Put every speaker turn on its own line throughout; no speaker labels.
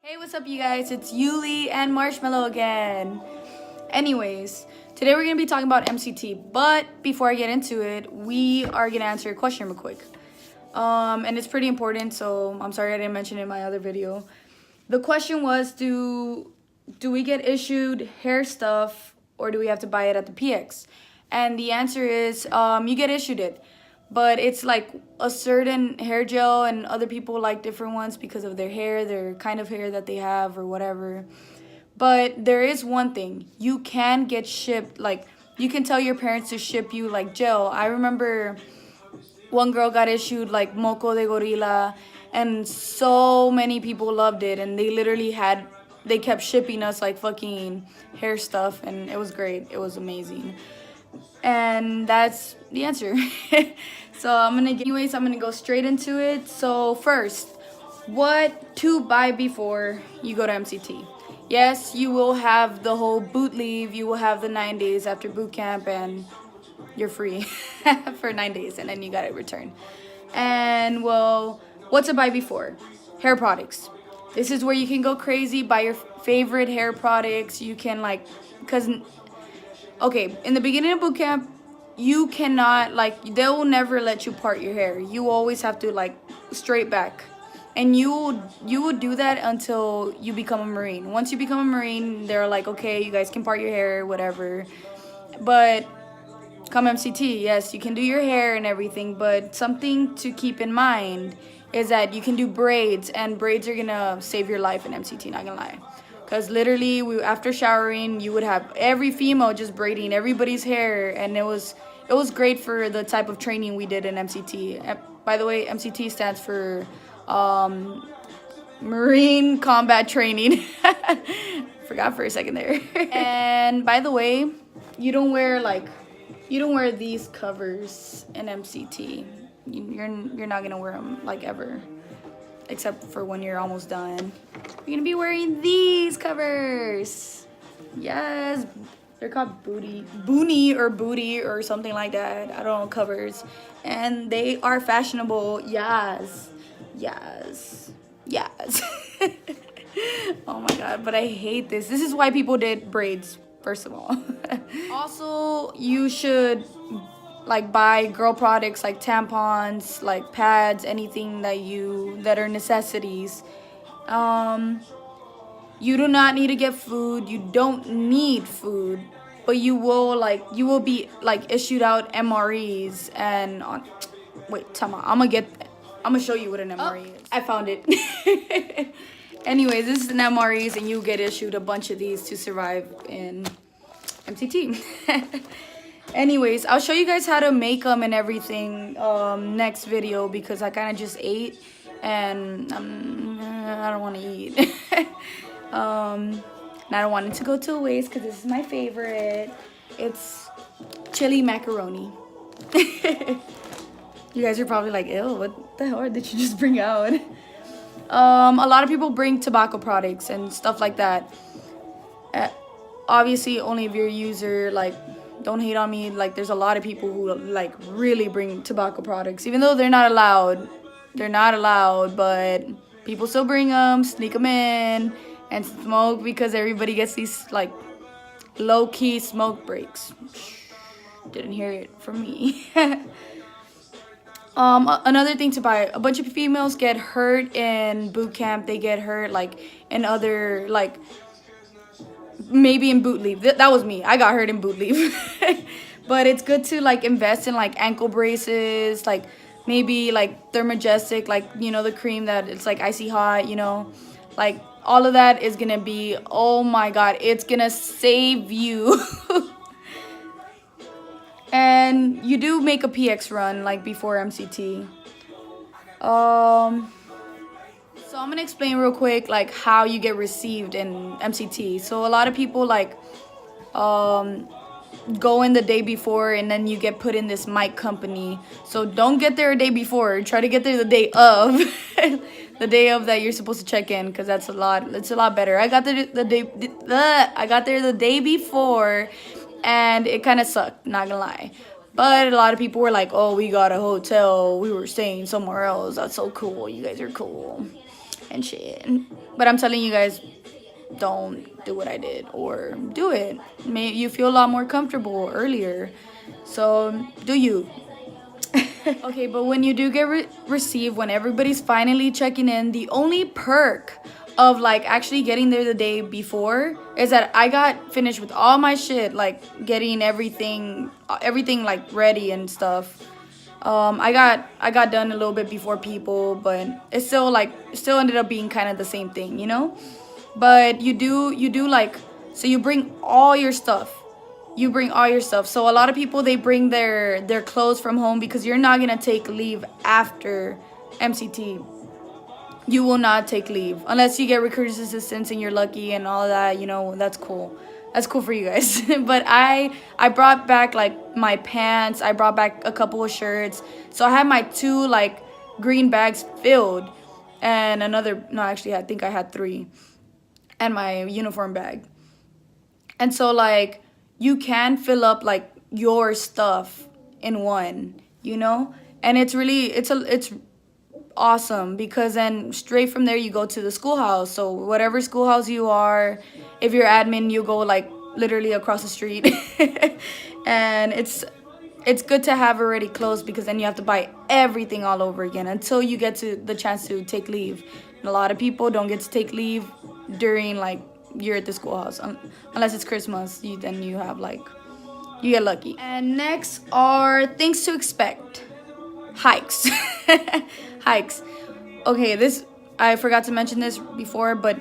Hey, what's up, you guys? It's Yuli and Marshmallow again. Anyways, today we're going to be talking about MCT, but before I get into it, we are going to answer a question real quick. And it's pretty important, so I'm sorry I didn't mention it in my other video. The question was, do we get issued hair stuff or do we have to buy it at the PX? And the answer is, you get issued it. But it's like a certain hair gel, and other people like different ones because of their hair, their kind of hair that they have or whatever. But there is one thing. You can get shipped, like, you can tell your parents to ship you, like, gel. I remember one girl got issued, like, Moco de Gorilla, and so many people loved it. And they kept shipping us, like, fucking hair stuff, and it was great. It was amazing. And that's the answer. So I'm gonna go straight into it. So first, what to buy before you go to MCT? Yes, you will have the whole boot leave. You will have the 9 days after boot camp, and you're free for 9 days, and then you gotta return. And well, what to buy before? Hair products. This is where you can go crazy, buy your favorite hair products. You can, like, okay, in the beginning of boot camp, you cannot, like, they will never let you part your hair. You always have to, like, straight back. And you will do that until you become a Marine. Once you become a Marine, they're like, okay, you guys can part your hair, whatever. But come MCT, yes, you can do your hair and everything, but something to keep in mind is that you can do braids, and braids are gonna save your life in MCT, not gonna lie. Because literally, after showering, you would have every female just braiding everybody's hair. And it was great for the type of training we did in MCT. By the way, MCT stands for Marine Combat Training. Forgot for a second there. And by the way, you don't wear these covers in MCT. You're not going to wear them, like, ever. Except for when you're almost done. You're gonna be wearing these covers. Yes, they're called boonie or something like that. I don't know, covers. And they are fashionable. Yes. Oh my god, but I hate this. This is why people did braids, first of all. Also, you should, like, buy girl products like tampons, like pads, anything that are necessities. You do not need to get food. You don't need food, but you will be, like, issued out MREs and wait, Tama, I'm gonna show you what an MRE is. I found it. Anyways, this is an MREs, and you get issued a bunch of these to survive in MCT. Anyways, I'll show you guys how to make them and everything next video, because I kind of just ate and I don't want to eat. And I don't want it to go to waste, because this is my favorite. It's chili macaroni. You guys are probably like, ew, what the hell did you just bring out? A lot of people bring tobacco products and stuff like that. Obviously, only if you're a user, like, don't hate on me. Like, there's a lot of people who, like, really bring tobacco products, even though they're not allowed. They're not allowed, but people still bring them, sneak them in, and smoke, because everybody gets these, like, low-key smoke breaks. Didn't hear it from me. Another thing to buy, a bunch of females get hurt in boot camp. They get hurt, like, in other, like, maybe in boot leave. That was me. I got hurt in boot leave. But it's good to, like, invest in, like, ankle braces, like, maybe, like, Thermajestic, like, you know, the cream that it's, like, icy hot, you know, like, all of that is gonna be, oh my god, it's gonna save you. And you do make a PX run, like, before MCT. So I'm gonna explain real quick, like, how you get received in MCT. So a lot of people, like, go in the day before, and then you get put in this mic company. So don't get there a day before. Try to get there the day of. The day of that you're supposed to check in, because it's a lot better. I got there the day before, and it kind of sucked, not gonna lie. But a lot of people were like, oh, we got a hotel, we were staying somewhere else, that's so cool, you guys are cool. and shit. But I'm telling you guys, don't do what I did, or do it. You feel a lot more comfortable earlier. So do you. Okay, but when you do get received, when everybody's finally checking in, the only perk of like actually getting there the day before is that I got finished with all my shit, like getting everything like ready and stuff. I got done a little bit before people, but it's still ended up being kind of the same thing, you know. But you do like, so you bring all your stuff. So a lot of people, they bring their clothes from home, because you're not gonna take leave after MCT. You will not take leave unless you get recruiter's assistance and you're lucky and all that, you know. That's cool for you guys. But I brought back like my pants, I brought back a couple of shirts, so I had my 2 like green bags filled, and actually I think I had 3, and my uniform bag. And so like, you can fill up like your stuff in one, you know. And it's awesome, because then straight from there you go to the schoolhouse. So whatever schoolhouse you are, if you're admin, you go like literally across the street. And it's good to have already closed, because then you have to buy everything all over again until you get to the chance to take leave. And a lot of people don't get to take leave during like you're at the schoolhouse, unless it's Christmas. Then you have like, you get lucky. And next are things to expect. Hikes. Hikes. Okay, this, I forgot to mention this before, but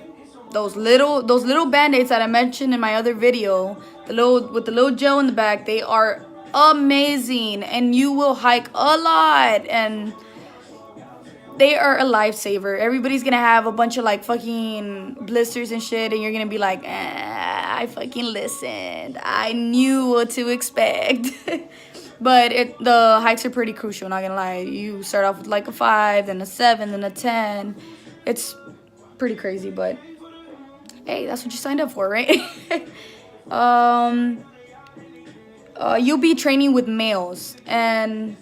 those little band-aids that I mentioned in my other video, with the little gel in the back, they are amazing, and you will hike a lot, and they are a lifesaver. Everybody's gonna have a bunch of like fucking blisters and shit, and you're gonna be like, I fucking listened, I knew what to expect. But the hikes are pretty crucial, not gonna lie. You start off with like a 5, then a 7, then a 10. It's pretty crazy, but hey, that's what you signed up for, right? You'll be training with males, and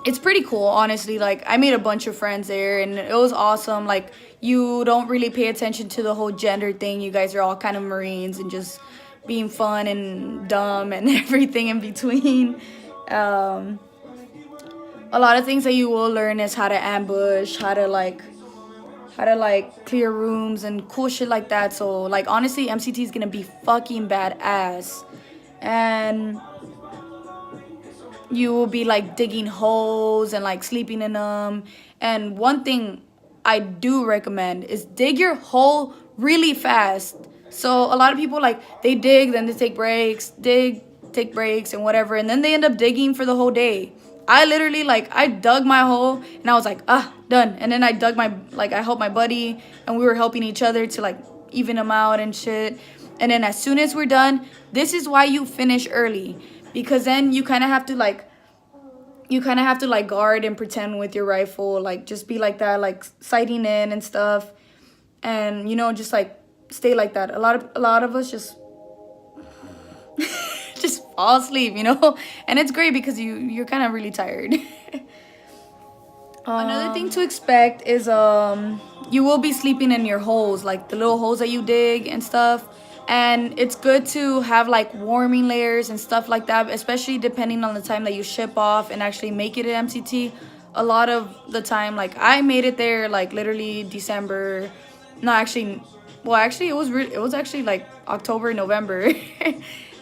it's pretty cool, honestly. Like, I made a bunch of friends there, and it was awesome. Like, you don't really pay attention to the whole gender thing. You guys are all kind of Marines and just being fun and dumb and everything in between. A lot of things that you will learn is how to ambush, how to clear rooms and cool shit like that. So like, honestly, MCT is gonna be fucking badass, and you will be like digging holes and like sleeping in them. And one thing I do recommend is dig your hole really fast. So a lot of people, like, they dig, then they take breaks, take breaks and whatever, and then they end up digging for the whole day. I literally, like, I dug my hole, and I was like, done. And then I dug I helped my buddy, and we were helping each other to, like, even them out and shit. And then as soon as we're done, this is why you finish early, because then you kind of have to, like, guard and pretend with your rifle, like, just be like that, like, sighting in and stuff, and, you know, just, like, stay like that. A lot of us just just fall asleep, you know. And it's great because you're kind of really tired. Another thing to expect is you will be sleeping in your holes, like the little holes that you dig and stuff. And it's good to have like warming layers and stuff like that, especially depending on the time that you ship off and actually make it at MCT. A lot of the time, like, I made it there like literally December. No, actually, well, actually, it was actually like October, November.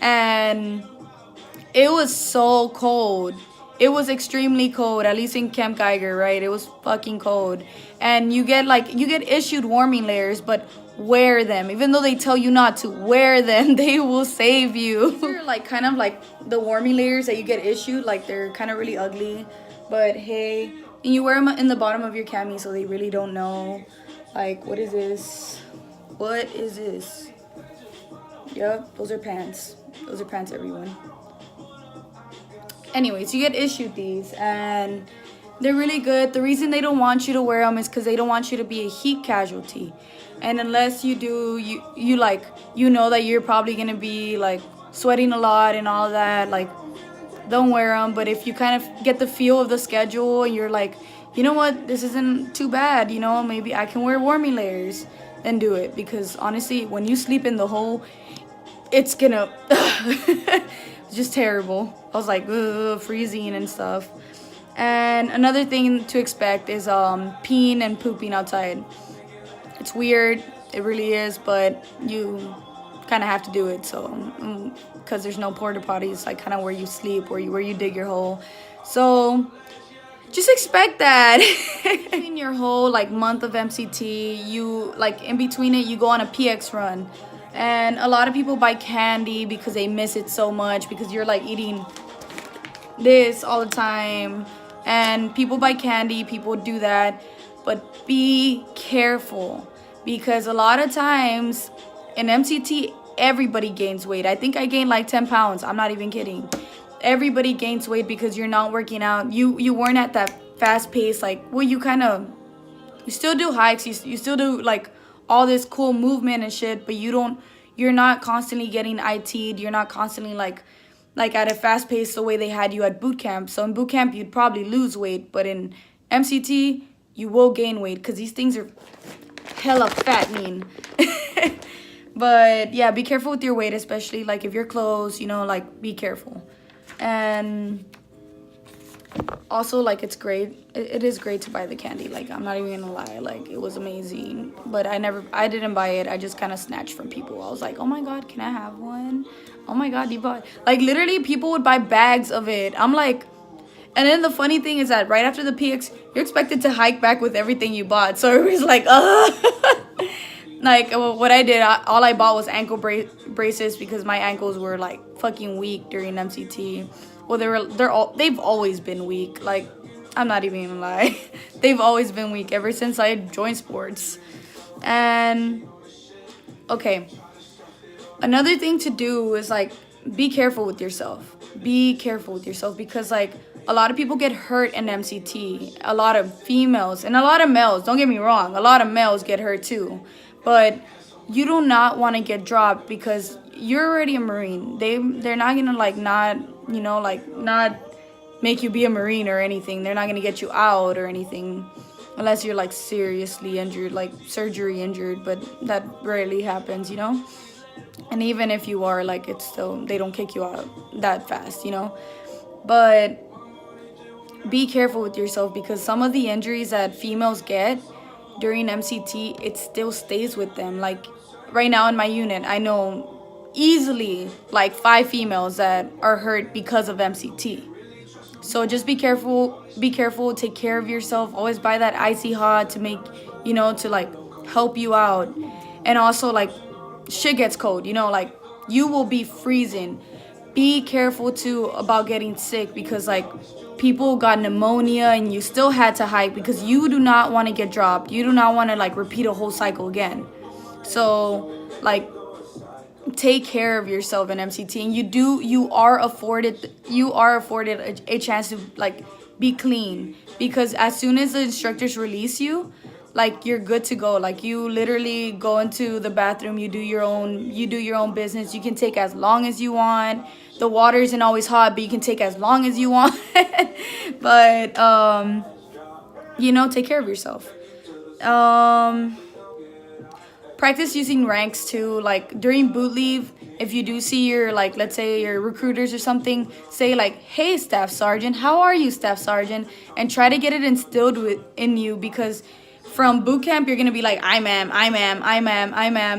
And it was so cold. It was extremely cold, at least in Camp Geiger, right? It was fucking cold. And you get issued warming layers, but wear them. Even though they tell you not to, wear them. They will save you. They're like kind of like the warming layers that you get issued, like they're kind of really ugly. But hey, and you wear them in the bottom of your cami so they really don't know. Like, what is this? What is this? Yep, those are pants. Those are pants, everyone. Anyways, you get issued these, and they're really good. The reason they don't want you to wear them is because they don't want you to be a heat casualty. And unless you do, you like, you know that you're probably gonna be like sweating a lot and all that. Like, don't wear them. But if you kind of get the feel of the schedule and you're like, you know what, this isn't too bad, you know, maybe I can wear warming layers, then do it. Because honestly, when you sleep in the hole, it's gonna it's just terrible. I was like, ugh, freezing and stuff. And another thing to expect is peeing and pooping outside. It's weird, it really is, but you kind of have to do it. So because there's no porta potties, like kind of where you sleep, where you dig your hole. So just expect that. In your whole like month of MCT, you like in between it, you go on a PX run. And a lot of people buy candy because they miss it so much, because you're like eating this all the time. And people buy candy, people do that. But be careful, because a lot of times in MCT, everybody gains weight. I think I gained like 10 pounds. I'm not even kidding. Everybody gains weight because you're not working out. You weren't at that fast pace. Like, well, you still do hikes. You still do like all this cool movement and shit, but you're not constantly getting IT'd. You're not constantly like at a fast pace the way they had you at boot camp. So in boot camp, you'd probably lose weight, but in MCT, you will gain weight because these things are hella fat mean. But yeah, be careful with your weight, especially like if you're close, you know, like be careful. And also, like, it's great. It is great to buy the candy. Like, I'm not even gonna lie. Like, it was amazing. But I didn't buy it. I just kind of snatched from people. I was like, oh my God, can I have one? Oh my God, you bought. Like, literally, people would buy bags of it. I'm like, and then the funny thing is that right after the PX, you're expected to hike back with everything you bought. So it was like, like, what I did, all I bought was ankle braces because my ankles were like fucking weak during MCT. Well, they've always been weak. Like, I'm not even gonna lie. They've always been weak ever since I joined sports. And okay, another thing to do is like be careful with yourself. Be careful with yourself, because like a lot of people get hurt in MCT. A lot of females and a lot of males. Don't get me wrong. A lot of males get hurt too. But you do not want to get dropped because you're already a Marine. They're not gonna like not make you be a Marine or anything. They're not gonna get you out or anything, unless you're like seriously injured, like surgery injured. But that rarely happens, you know. And even if you are, like, it's still, they don't kick you out that fast, you know. But be careful with yourself, because some of the injuries that females get during MCT, it still stays with them. Like right now in my unit, I know easily like 5 females that are hurt because of MCT. So just be careful, take care of yourself. Always buy that icy hot to make, you know, to like help you out. And also, like, shit gets cold, you know, like you will be freezing. Be careful too about getting sick, because like people got pneumonia and you still had to hike, because you do not want to get dropped. You do not want to like repeat a whole cycle again. So like take care of yourself in MCT, and you are afforded a chance to like be clean, because as soon as the instructors release you, like you're good to go. Like you literally go into the bathroom, you do your own business. You can take as long as you want. The water isn't always hot, but you can take as long as you want. But you know, take care of yourself. Practice using ranks too. Like during boot leave, if you do see your, like, let's say your recruiters or something, say like, hey Staff Sergeant, how are you, Staff Sergeant? And try to get it instilled in you, because from boot camp, you're going to be like, I ma'am.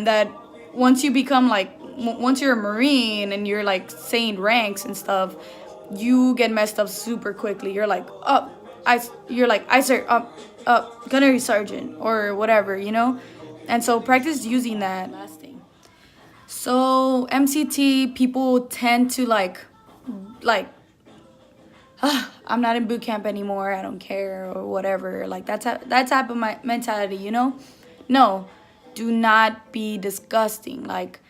That once you become like, once you're a Marine and you're like saying ranks and stuff, you get messed up super quickly. You're like, I sir, gunnery sergeant or whatever, you know? And so practice using that. Last thing. So MCT, people tend to like, I'm not in boot camp anymore, I don't care, or whatever. Like that type of my mentality, you know? No, do not be disgusting. Like,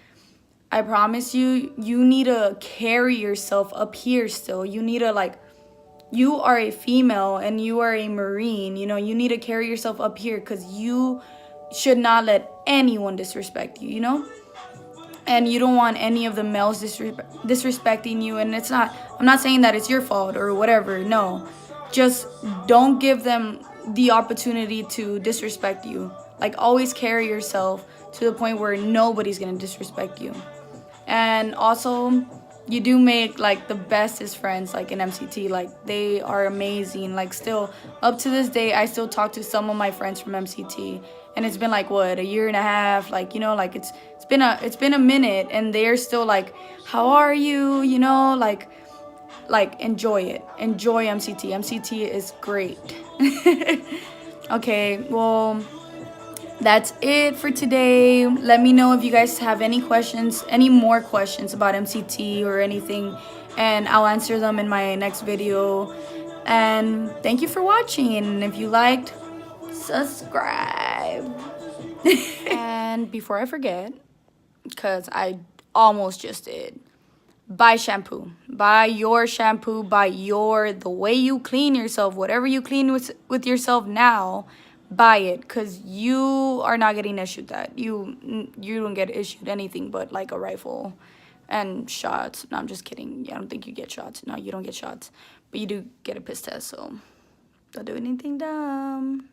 I promise you, you need to carry yourself up here still. You need to, like, you are a female and you are a Marine, you know? You need to carry yourself up here, because you should not let anyone disrespect you, you know? and you don't want any of the males disrespecting you. And I'm not saying that it's your fault or whatever. No, just don't give them the opportunity to disrespect you. Like, always carry yourself to the point where nobody's gonna disrespect you. And also, you do make like the bestest friends, like in MCT. Like, they are amazing. Like, still up to this day, I still talk to some of my friends from MCT, and it's been like, what, a year and a half. Like, you know, like it's been a minute, and they're still like, how are you, you know, like enjoy it. Enjoy MCT. MCT is great. Okay, well, that's it for today. Let me know if you guys have any more questions about MCT or anything, and I'll answer them in my next video. And thank you for watching. If you liked, subscribe. And before I forget, because I almost just did, buy shampoo. Buy your shampoo. Buy the way you clean yourself. Whatever you clean with yourself now, buy it, because you are not getting issued that. You don't get issued anything but like a rifle and shots. No, I'm just kidding. I don't think you get shots. No, you don't get shots, but you do get a piss test, so don't do anything dumb.